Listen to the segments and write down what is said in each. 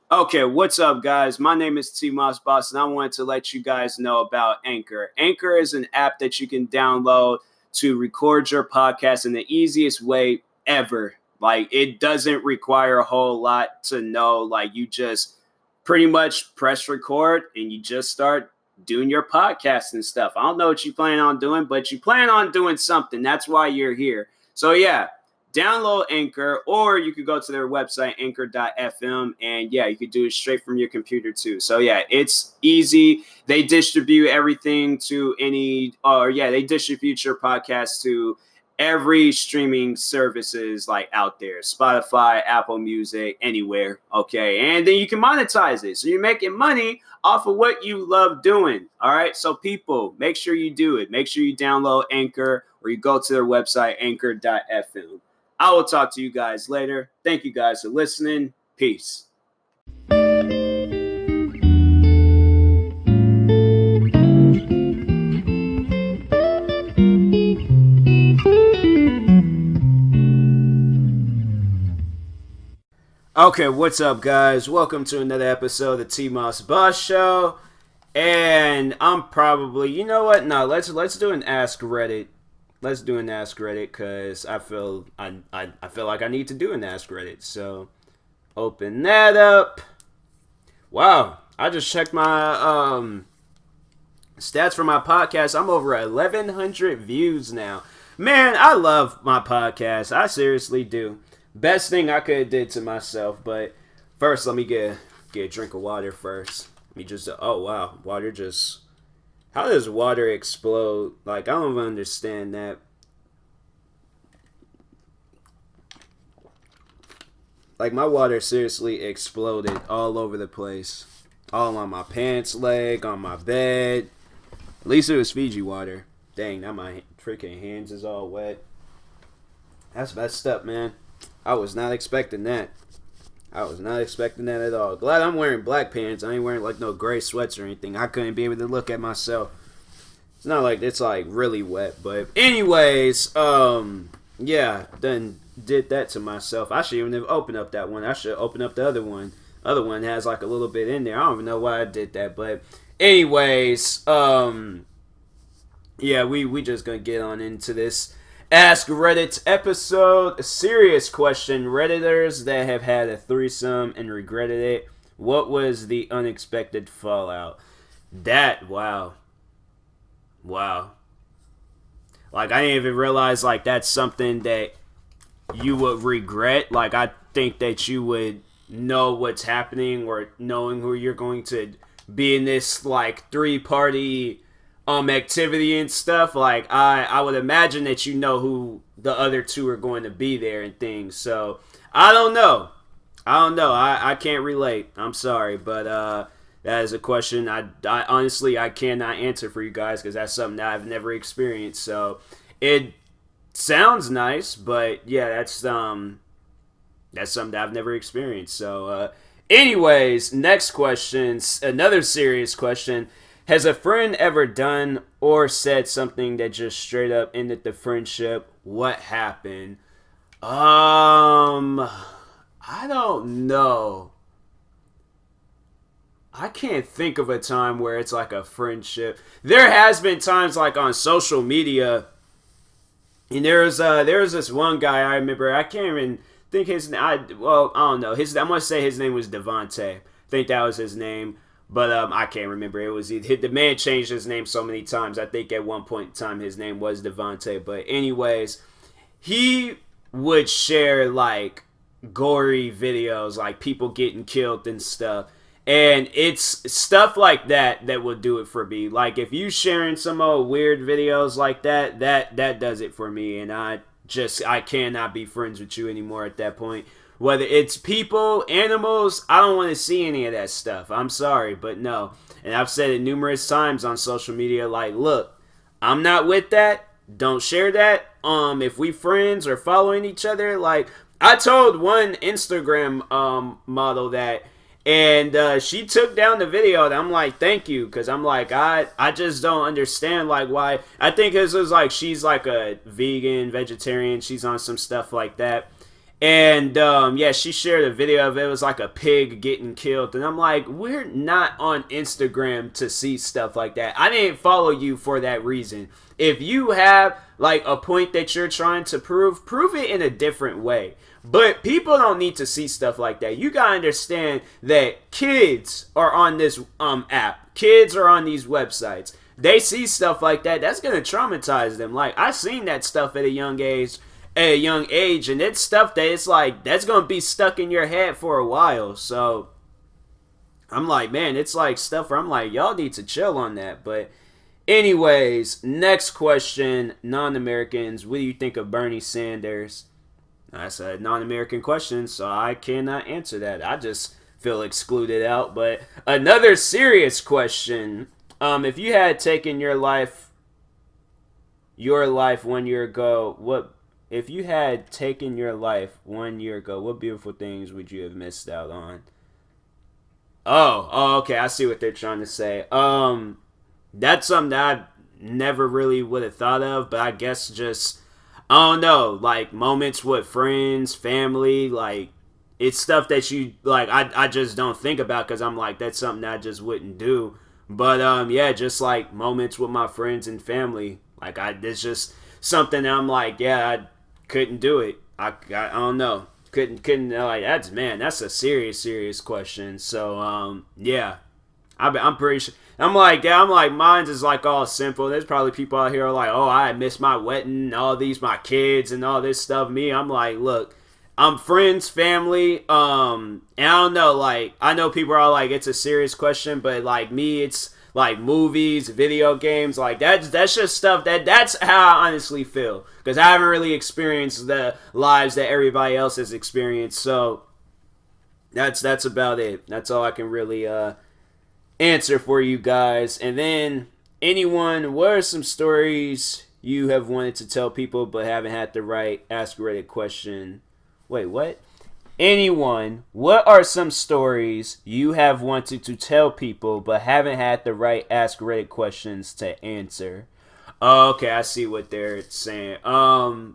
Okay, what's up, guys? My name is TMossBoss, and I wanted to let you guys know about Anchor. Anchor is an app that you can download to record your podcast in the easiest way ever. Like, it doesn't require a whole lot to know. Like, you just pretty much press record and you just start doing your podcast and stuff. I don't know what you plan on doing, but you plan on doing something. That's why you're here. So, yeah, download Anchor, or you could go to their website, anchor.fm, and yeah, you could do it straight from your computer too. So yeah, it's easy. They distribute everything to they distribute your podcast to every streaming services like out there, Spotify, Apple Music, anywhere. Okay, and then you can monetize it, so you're making money off of what you love doing. All right, so people, make sure you do it. Make sure you download Anchor, or you go to their website, anchor.fm. I will talk to you guys later. Thank you guys for listening. Peace. Okay, what's up, guys? Welcome to another episode of the TMossBoss Show. And I'm probably, you know what? No, let's do an Ask Reddit. Let's do an Ask Reddit because I feel like I need to do an Ask Reddit. So open that up. Wow, I just checked my stats for my podcast. I'm over 1,100 views now. Man, I love my podcast. I seriously do. Best thing I could have did to myself. But first, let me get a drink of water first. Let me just. Oh wow, water just. How does water explode? Like, I don't even understand that. Like, my water seriously exploded all over the place. All on my pants leg, on my bed. At least it was Fiji water. Dang, now my freaking hands is all wet. That's messed up, man. I was not expecting that. I was not expecting that at all. Glad I'm wearing black pants. I ain't wearing like no gray sweats or anything. I couldn't be able to look at myself. It's not like it's like really wet, but anyways, yeah, done did that to myself. I should even have opened up that one. I should open up the other one. Other one has like a little bit in there. I don't even know why I did that, but anyways, yeah, we just gonna get on into this Ask Reddit episode. A serious question. Redditors that have had a threesome and regretted it. What was the unexpected fallout? Wow. Like, I didn't even realize, like, that's something that you would regret. Like, I think that you would know what's happening, or knowing who you're going to be in this, like, three-party activity and stuff. Like, I would imagine that you know who the other two are going to be there and things. So, I don't know. I can't relate. I'm sorry, but, that is a question I honestly I cannot answer for you guys, because that's something that I've never experienced. So it sounds nice, but yeah, that's something that I've never experienced. So, anyways, next question, another serious question: has a friend ever done or said something that just straight up ended the friendship? What happened? I don't know. I can't think of a time where it's like a friendship. There has been times like on social media, and there was this one guy I remember. I can't even think his name. I don't know. I'm gonna say his name was Devontae. I think that was his name, but I can't remember. The man changed his name so many times. I think at one point in time his name was Devontae. But anyways, he would share like gory videos, like people getting killed and stuff. And it's stuff like that that will do it for me. Like, if you sharing some old weird videos like that does it for me. And I cannot be friends with you anymore at that point. Whether it's people, animals, I don't want to see any of that stuff. I'm sorry, but no. And I've said it numerous times on social media, like, look, I'm not with that. Don't share that. If we friends or following each other, like, I told one Instagram model that, and she took down the video, and I'm like, thank you, because I'm like, I just don't understand, like, why. I think it was like she's like a vegan, vegetarian, she's on some stuff like that. And yeah, she shared a video of it. It was like a pig getting killed, and I'm like, we're not on Instagram to see stuff like that. I didn't follow you for that reason. If you have like a point that you're trying to prove it in a different way. But people don't need to see stuff like that. You gotta understand that kids are on this app. Kids are on these websites. They see stuff like that. That's gonna traumatize them. Like, I seen that stuff at a young age, and it's stuff that it's like that's gonna be stuck in your head for a while. So I'm like, man, it's like stuff where I'm like, y'all need to chill on that. But anyways, next question: non-Americans, what do you think of Bernie Sanders? That's a non-American question, so I cannot answer that. I just feel excluded out. But another serious question: if you had taken your life 1 year ago, what? If you had taken your life 1 year ago, what beautiful things would you have missed out on? Oh, okay. I see what they're trying to say. That's something that I never really would have thought of, but I guess just I don't know, like moments with friends, family, like it's stuff that you like. I just don't think about because I'm like that's something that I just wouldn't do. But yeah, just like moments with my friends and family, like it's just something that I'm like, yeah, I couldn't do it. I don't know. Couldn't like that's a serious question. So yeah, I'm pretty sure. I'm like mine's is like all simple. There's probably people out here who are like, oh, I miss my wedding, all these my kids and all this stuff. Me, I'm like, look, I'm friends, family, and I don't know, like I know people are like it's a serious question, but like me, it's like movies, video games, like that's just stuff that's how I honestly feel because I haven't really experienced the lives that everybody else has experienced. So that's about it. That's all I can really answer for you guys. And then anyone, what are some stories you have wanted to tell people but haven't had the right Ask Reddit question? Wait, what? Anyone, what are some stories you have wanted to tell people but haven't had the right Ask Reddit questions to answer? Okay, I see what they're saying. I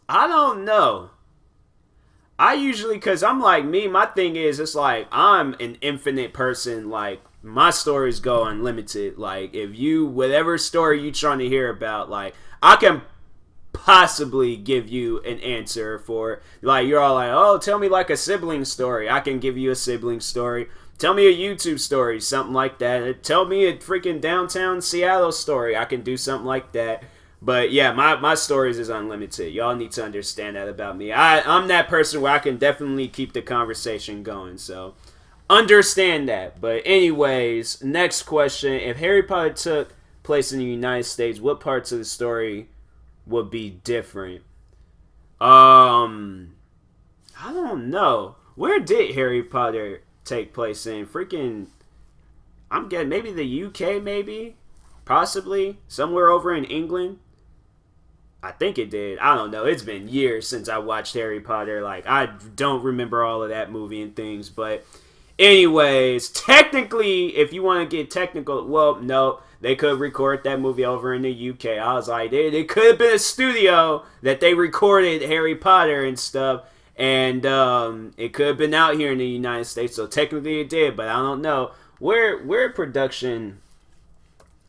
don't know. I usually, cause I'm like me, my thing is, it's like I'm an infinite person. Like my stories go unlimited. Like if you, whatever story you trying to hear about, like I can possibly give you an answer for. Like you're all like, oh, tell me like a sibling story. I can give you a sibling story. Tell me a YouTube story, something like that. Tell me a freaking downtown Seattle story. I can do something like that. But yeah, my stories is unlimited. Y'all need to understand that about me. I'm that person where I can definitely keep the conversation going. So understand that. But anyways, next question. If Harry Potter took place in the United States, what parts of the story would be different? I don't know. Where did Harry Potter take place in? Freaking, I'm getting maybe the UK, maybe? Possibly. Somewhere over in England. I think it did. I don't know. It's been years since I watched Harry Potter. Like, I don't remember all of that movie and things. But anyways, technically, if you want to get technical, well, no. They could record that movie over in the UK. I was like, it could have been a studio that they recorded Harry Potter and stuff. And it could have been out here in the United States. So technically it did, but I don't know. Where production...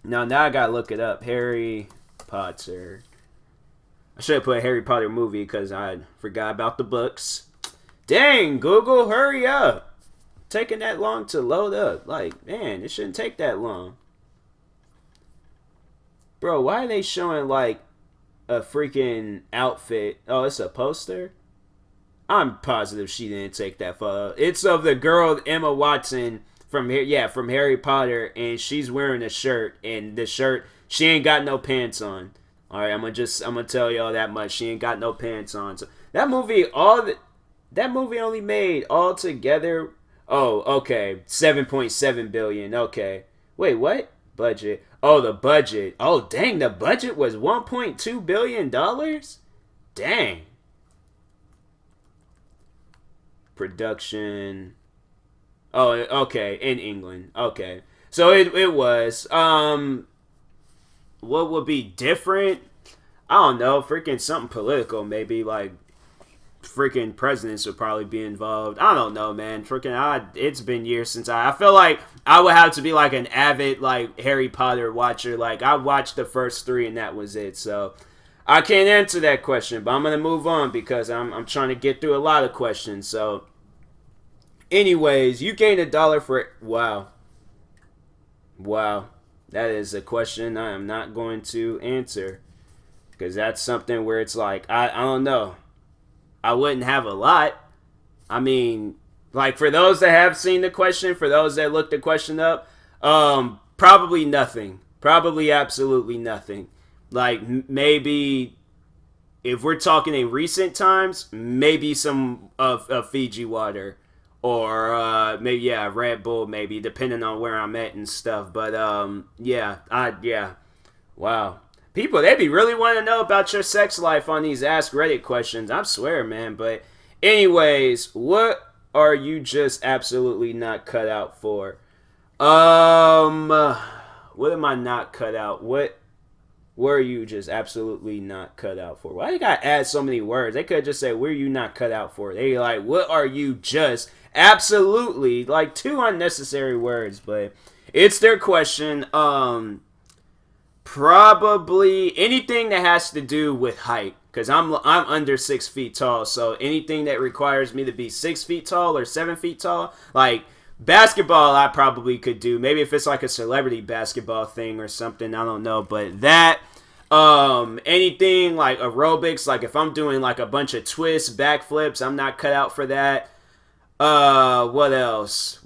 Now I gotta look it up. Harry Potter. I should have put Harry Potter movie because I forgot about the books. Dang, Google, hurry up. Taking that long to load up. Like, man, it shouldn't take that long. Bro, why are they showing like a freaking outfit? Oh, it's a poster? I'm positive she didn't take that photo. It's of the girl Emma Watson from Harry Potter, and she's wearing a shirt, and the shirt, she ain't got no pants on. All right, I'm gonna tell y'all that much. She ain't got no pants on. So that movie only made altogether. Oh, okay, 7.7 billion. Okay, wait, what? Budget. Oh, the budget. Oh, dang, the budget was $1.2 billion? Dang. Production. Oh, okay, in England. Okay. So it was. What would be different? I don't know. Freaking something political, maybe. Like, freaking presidents would probably be involved. I don't know, man. It's been years since I feel like I would have to be like an avid like Harry Potter watcher. Like I watched the first 3 and that was it. So I can't answer that question, but I'm gonna move on because I'm trying to get through a lot of questions. So, anyways, you gained $1 for it. Wow. That is a question I am not going to answer because that's something where it's like I don't know. I wouldn't have a lot. I mean, like for those that have seen the question, for those that looked the question up, probably nothing. Probably absolutely nothing. Like maybe if we're talking in recent times, maybe some of Fiji water or maybe Red Bull, maybe depending on where I'm at and stuff. But wow. People, they be really wanting to know about your sex life on these Ask Reddit questions. I swear, man. But anyways, what are you just absolutely not cut out for? What am I not cut out? What were you just absolutely not cut out for? Why you gotta add so many words? They could just say, "Where you not cut out for?" They like, "What are you just absolutely?" Like 2 unnecessary words, but it's their question. Probably anything that has to do with height, because I'm under 6 feet tall. So anything that requires me to be 6 feet tall or 7 feet tall, like basketball, I probably could do. Maybe if it's like a celebrity basketball thing or something, I don't know. But that, anything like aerobics, like if I'm doing like a bunch of twists, backflips, I'm not cut out for that. What else?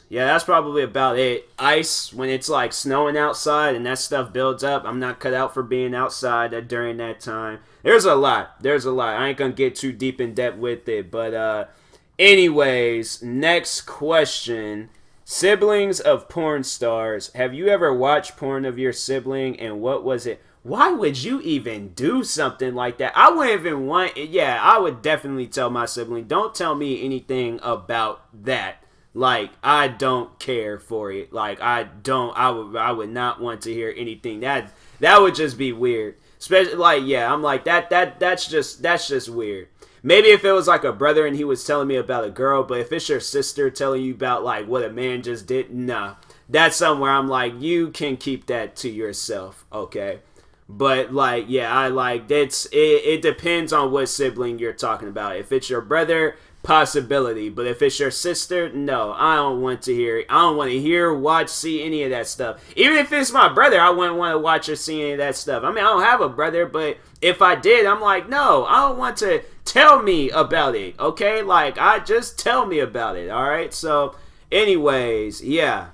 Yeah, that's probably about it. Ice, when it's like snowing outside and that stuff builds up, I'm not cut out for being outside during that time. There's a lot. I ain't gonna get too deep in depth with it, but anyways, next question. Siblings of porn stars. Have you ever watched porn of your sibling, and what was it? Why would you even do something like that? I wouldn't even want it. Yeah, I would definitely tell my sibling, don't tell me anything about that. Like, I don't care for it. Like, I would not want to hear anything. That would just be weird. Especially, like, yeah, I'm like, that's just weird. Maybe if it was like a brother and he was telling me about a girl, but if it's your sister telling you about like what a man just did, nah. That's somewhere I'm like, you can keep that to yourself, okay? But like, yeah, I like it depends on what sibling you're talking about. If it's your brother, possibility. But if it's your sister, no, I don't want to hear it. I don't want to hear, watch, see any of that stuff. Even if it's my brother, I wouldn't want to watch or see any of that stuff. I mean, I don't have a brother, but if I did, I'm like, no, I don't want to tell me about it, okay? Like, just tell me about it, all right? So, anyways, yeah.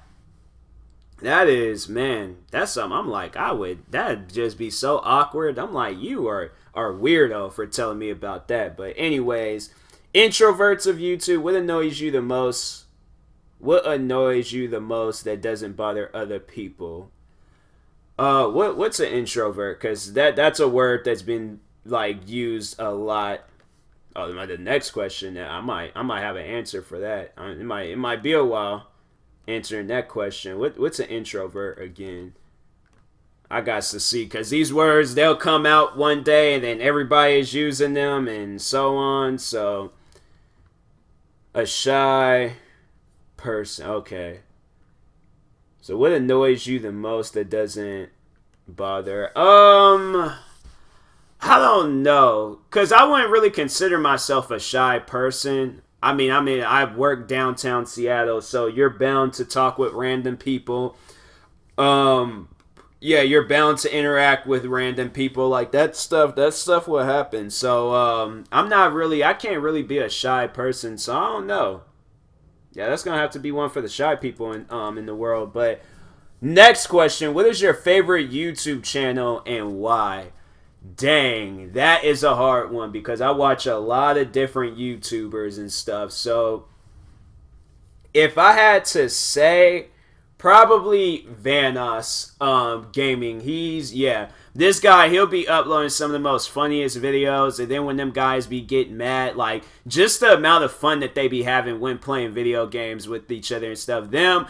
That is, man, that's something I'm like, that'd just be so awkward. I'm like, you are weirdo for telling me about that. But anyways, introverts of YouTube, what annoys you the most? What annoys you the most that doesn't bother other people? What's an introvert? Because that's a word that's been like used a lot. Oh, the next question, I might have an answer for that. It might be a while answering that question. What's an introvert again? I got to see, because these words, they'll come out one day and then everybody is using them and so on. So a shy person, okay. So what annoys you the most that doesn't bother? I don't know, because I wouldn't really consider myself a shy person. I mean, I've worked downtown Seattle, so you're bound to talk with random people. Yeah, you're bound to interact with random people. Like, that stuff will happen. So, I can't really be a shy person, so I don't know. Yeah, that's going to have to be one for the shy people in the world. But next question, what is your favorite YouTube channel and why? Dang, that is a hard one because I watch a lot of different YouTubers and stuff. So if I had to say, probably Vanos Gaming. This guy, he'll be uploading some of the most funniest videos, and then when them guys be getting mad, like, just the amount of fun that they be having when playing video games with each other and stuff. Him,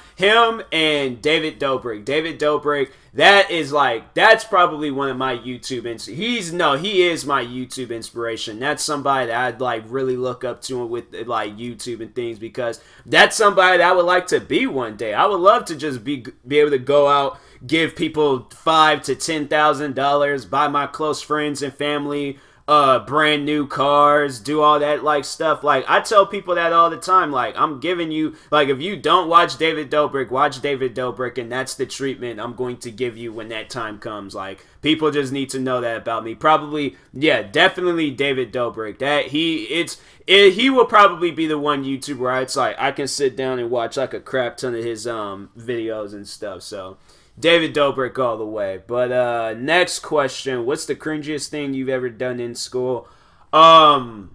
and David Dobrik, that is like, that's probably one of my YouTube, he is my YouTube inspiration. That's somebody that I'd like really look up to with like YouTube and things, because that's somebody that I would like to be one day. I would love to just be able to go out, give people $5,000 to $10,000, buy my close friends and family brand new cars, do all that like stuff. Like, I tell people that all the time. Like, I'm giving you, like, if you don't watch David Dobrik, watch David Dobrik, and that's the treatment I'm going to give you when that time comes. Like, people just need to know that about me. Probably, yeah, definitely David Dobrik. That he will probably be the one YouTuber where it's like I can sit down and watch like a crap ton of his videos and stuff. So David Dobrik all the way. But next question, what's the cringiest thing you've ever done in school? The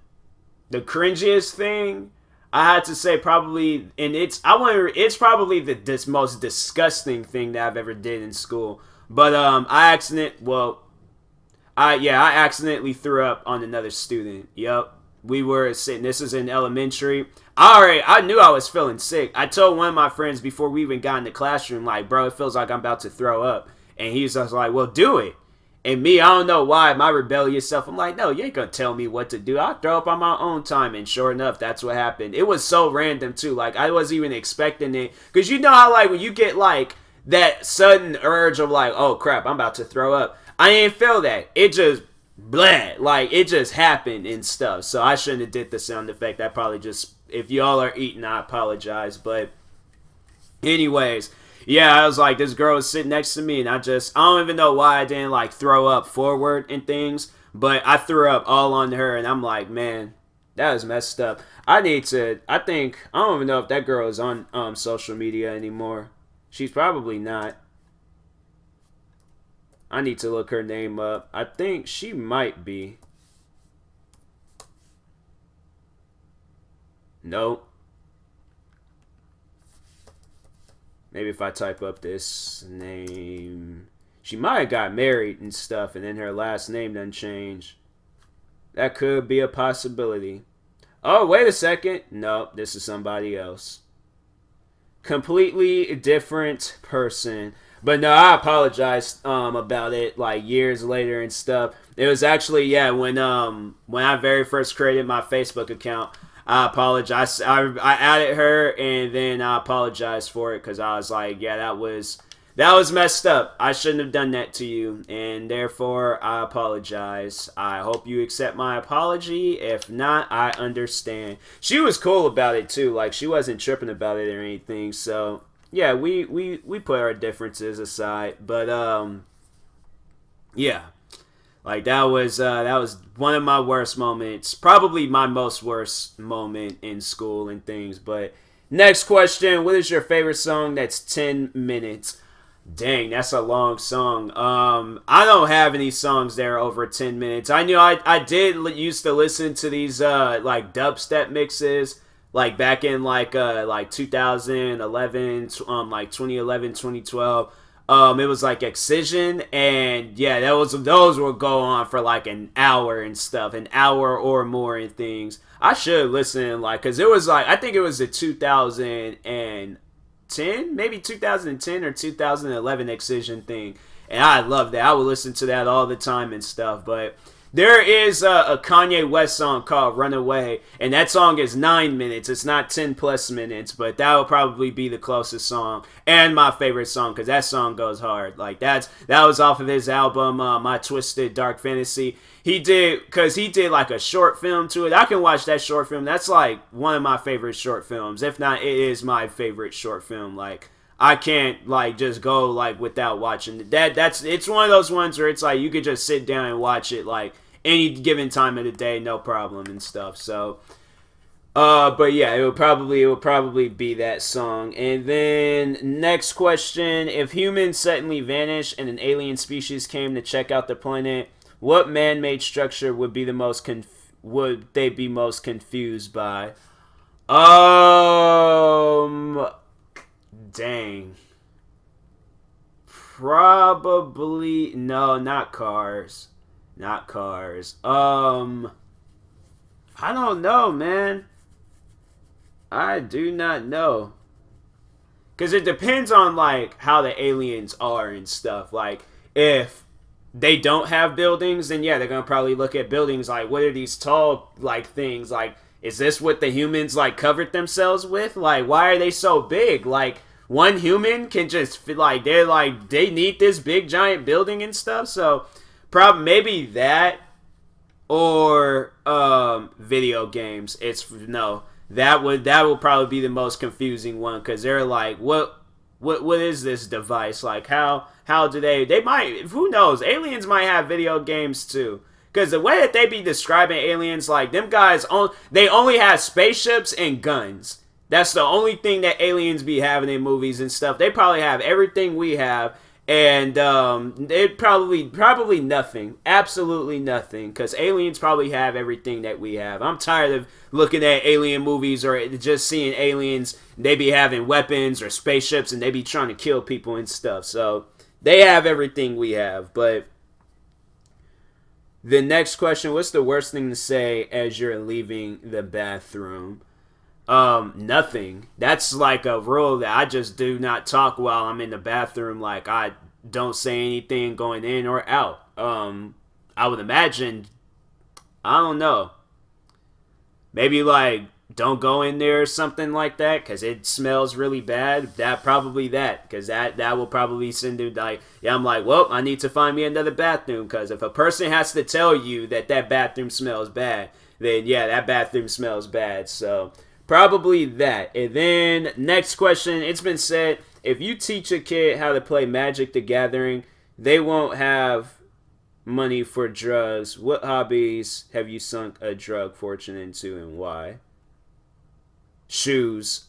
cringiest thing, I had to say probably, and it's probably the most disgusting thing that I've ever did in school. But I accidentally threw up on another student. Yep. We were sitting, this is in elementary. I knew I was feeling sick. I told one of my friends before we even got in the classroom, like, bro, it feels like I'm about to throw up. And he's just like, well, do it. And me, I don't know why, my rebellious self, I'm like, no, you ain't gonna tell me what to do. I'll throw up on my own time. And sure enough, that's what happened. It was so random, too. Like, I wasn't even expecting it. Because you know how, like, when you get, like, that sudden urge of, like, oh, crap, I'm about to throw up. I didn't feel that. It just bleh, like it just happened and stuff. So I shouldn't have did the sound effect. I probably just, if y'all are eating, I apologize. But anyways, yeah, I was like, this girl was sitting next to me, and I don't even know why I didn't like throw up forward and things, but I threw up all on her, and I'm like, man, that was messed up. I don't even know if that girl is on social media anymore. She's probably not. I need to look her name up. I think she might be. Nope. Maybe if I type up this name. She might have got married and stuff, and then her last name done changed. That could be a possibility. Oh, wait a second. Nope, this is somebody else. Completely different person. But no, I apologized about it like years later and stuff. It was actually, yeah, when I very first created my Facebook account, I apologized. I added her, and then I apologized for it because I was like, yeah, that was messed up. I shouldn't have done that to you, and therefore I apologize. I hope you accept my apology. If not, I understand. She was cool about it too. Like, she wasn't tripping about it or anything. So yeah, we put our differences aside, but yeah, like that was one of my worst moments, probably my most worst moment in school and things. But next question, what is your favorite song that's 10 minutes? Dang, that's a long song. I don't have any songs that are over 10 minutes. I knew I did used to listen to these like dubstep mixes, like back in like 2011, like 2011, 2012. It was like Excision, and yeah, those will go on for like an hour and stuff, an hour or more and things. I should listen, like, cause it was like, I think it was the 2010, maybe 2010 or 2011 Excision thing, and I love that. I would listen to that all the time and stuff. But there is a Kanye West song called Runaway, and that song is 9 minutes. It's not 10 plus minutes, but that would probably be the closest song and my favorite song, because that song goes hard. Like, that was off of his album, My Twisted Dark Fantasy. He did like a short film to it. I can watch that short film. That's like one of my favorite short films. If not, it is my favorite short film. Like, I can't like just go like without watching it. It's one of those ones where it's like you could just sit down and watch it like any given time of the day, no problem and stuff. So but yeah, it would probably be that song. And then next question, if humans suddenly vanish and an alien species came to check out the planet, what man-made structure would be would they be most confused by? Dang. Probably no, not cars. Not cars. I don't know, man. I do not know. Cause it depends on like how the aliens are and stuff. Like if they don't have buildings, then yeah, they're gonna probably look at buildings like what are these tall like things? Like is this what the humans like covered themselves with? Like why are they so big? Like one human can just like they need this big giant building and stuff. So probably maybe that or video games. It's no. That would probably be the most confusing one because they're like, what is this device? Like how do they might, who knows? Aliens might have video games too. Because the way that they be describing aliens, like them guys, they only have spaceships and guns. That's the only thing that aliens be having in movies and stuff. They probably have everything we have. And it probably nothing, absolutely nothing, because aliens probably have everything that we have. I'm tired of looking at alien movies or just seeing aliens. They be having weapons or spaceships, and they be trying to kill people and stuff. So they have everything we have. But the next question: what's the worst thing to say as you're leaving the bathroom? Nothing. That's like a rule that I just do not talk while I'm in the bathroom. Like I don't say anything going in or out. I would imagine, I don't know, maybe like don't go in there or something like that because it smells really bad. Because that will probably send you like, yeah, I'm like, well, I need to find me another bathroom because if a person has to tell you that bathroom smells bad, then yeah, that bathroom smells bad. So probably that. And then next question, it's been said, if you teach a kid how to play Magic the Gathering, they won't have money for drugs. What hobbies have you sunk a drug fortune into and why? Shoes.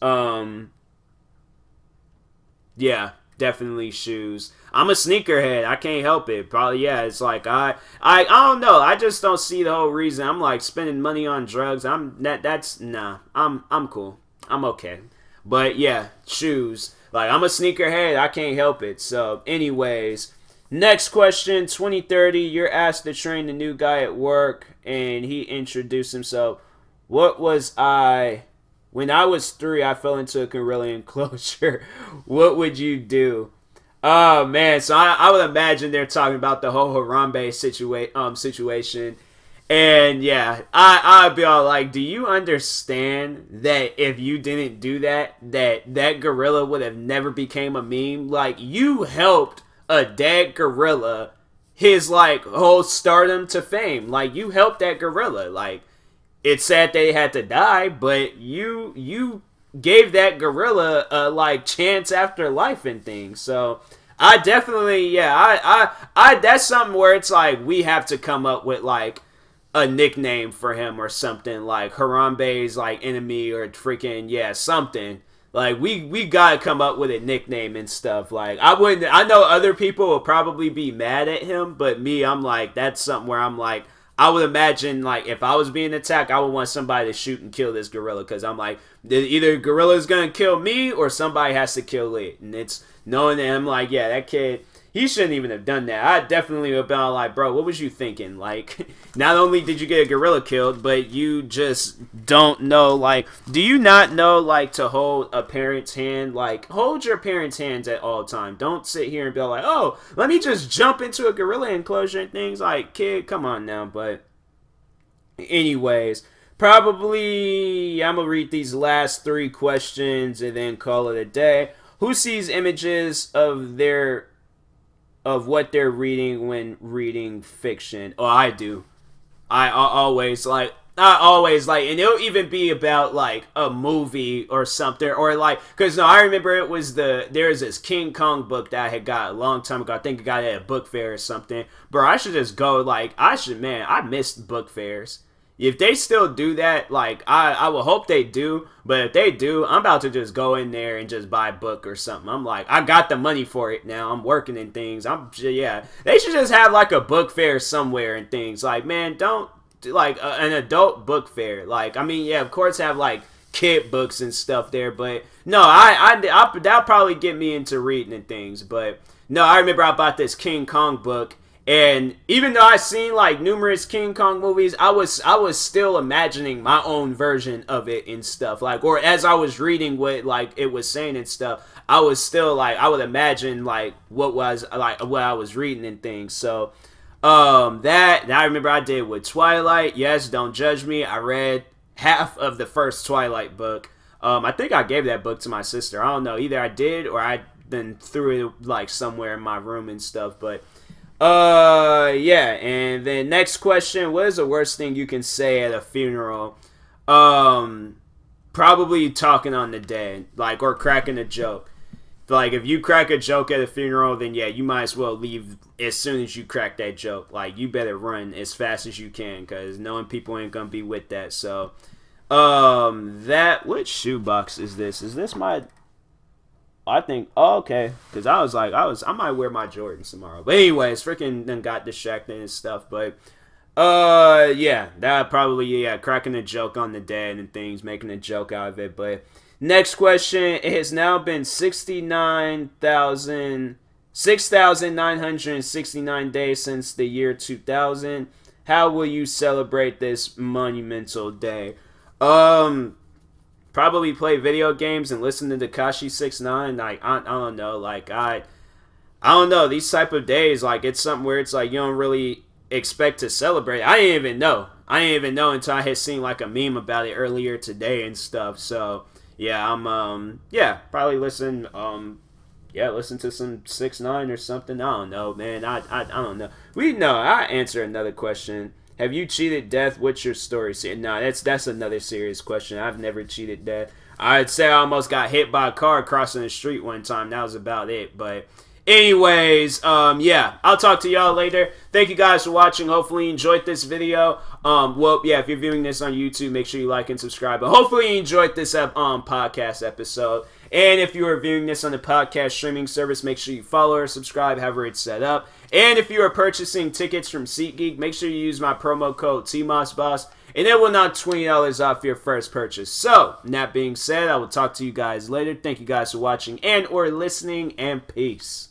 Yeah, definitely shoes. I'm a sneakerhead. I can't help it. Probably, yeah. It's like I don't know. I just don't see the whole reason. I'm like spending money on drugs. That's nah. I'm cool. I'm okay. But yeah, shoes. Like I'm a sneakerhead. I can't help it. So, anyways, next question. 2030. You're asked to train the new guy at work, and he introduced himself. What was I? When I was 3, I fell into a gorilla enclosure. What would you do? Oh, man. So I would imagine they're talking about the whole Harambe situation. And, yeah, I'd be all like, do you understand that if you didn't do that gorilla would have never became a meme? Like, you helped a dead gorilla his, like, whole stardom to fame. Like, you helped that gorilla. Like, it's sad they had to die, but you gave that gorilla a like chance after life and things. So I definitely, yeah, I that's something where it's like we have to come up with like a nickname for him or something like Harambe's like enemy or freaking yeah something. Like we gotta come up with a nickname and stuff. Like I know other people will probably be mad at him, but me, I'm like that's something where I'm like. I would imagine, like, if I was being attacked, I would want somebody to shoot and kill this gorilla. Because I'm like, either gorilla's going to kill me or somebody has to kill it. And it's knowing that I'm like, yeah, that kid, he shouldn't even have done that. I definitely would have been like, bro, what was you thinking? Like, not only did you get a gorilla killed, but you just don't know, like, do you not know, like, to hold a parent's hand? Like, hold your parents' hands at all time. Don't sit here and be like, oh, let me just jump into a gorilla enclosure and things. Like, kid, come on now. But anyways, probably I'm going to read these last 3 questions and then call it a day. Who sees images of what they're reading when reading fiction? Oh, I do. I always like, and it'll even be about like a movie or something, or like, cause no, I remember it was there's this King Kong book that I had got a long time ago. I think I got it at a book fair or something. Bro, I should just go. Like, I missed book fairs. If they still do that, like, I will hope they do. But if they do, I'm about to just go in there and just buy a book or something. I'm like, I got the money for it now. I'm working in things. Yeah. They should just have, like, a book fair somewhere and things. Like, man, don't, like, an adult book fair. Like, I mean, yeah, of course have, like, kid books and stuff there. But no, that'll probably get me into reading and things. But no, I remember I bought this King Kong book. And even though I've seen like numerous King Kong movies, I was still imagining my own version of it and stuff. Like, or as I was reading what like it was saying and stuff, I was still like I would imagine like what I was reading and things. So that I remember I did with Twilight. Yes, don't judge me. I read half of the first Twilight book. I think I gave that book to my sister. I don't know. Either I did or I then threw it like somewhere in my room and stuff. But yeah, and then next question, what is the worst thing you can say at a funeral? Probably talking on the dead, like, or cracking a joke. Like, if you crack a joke at a funeral, then yeah, you might as well leave as soon as you crack that joke. Like, you better run as fast as you can, because knowing people ain't gonna be with that. So, which shoebox is this? Is this my... I think, oh, okay, because I might wear my Jordans tomorrow. But anyways, freaking then got distracted and stuff. But, yeah, that probably, yeah, cracking a joke on the dead and things, making a joke out of it. But next question, it has now been 6,969 days since the year 2000. How will you celebrate this monumental day? Probably play video games and listen to Tekashi 6ix9ine. Like, I don't know. Like, I don't know. These type of days, like, it's something where it's like you don't really expect to celebrate. I didn't even know. Until I had seen like a meme about it earlier today and stuff. So yeah, I'm probably listen to some 6ix9ine or something. I don't know, man. I don't know. I answer another question. Have you cheated death? What's your story? No, that's another serious question. I've never cheated death. I'd say I almost got hit by a car crossing the street one time. That was about it. But anyways, yeah, I'll talk to y'all later. Thank you guys for watching. Hopefully you enjoyed this video. Well, yeah, if you're viewing this on YouTube, make sure you like and subscribe. But hopefully you enjoyed this podcast episode. And if you are viewing this on the podcast streaming service, make sure you follow or subscribe, however it's set up. And if you are purchasing tickets from SeatGeek, make sure you use my promo code TMossBoss, and it will knock $20 off your first purchase. So, that being said, I will talk to you guys later. Thank you guys for watching and or listening, and peace.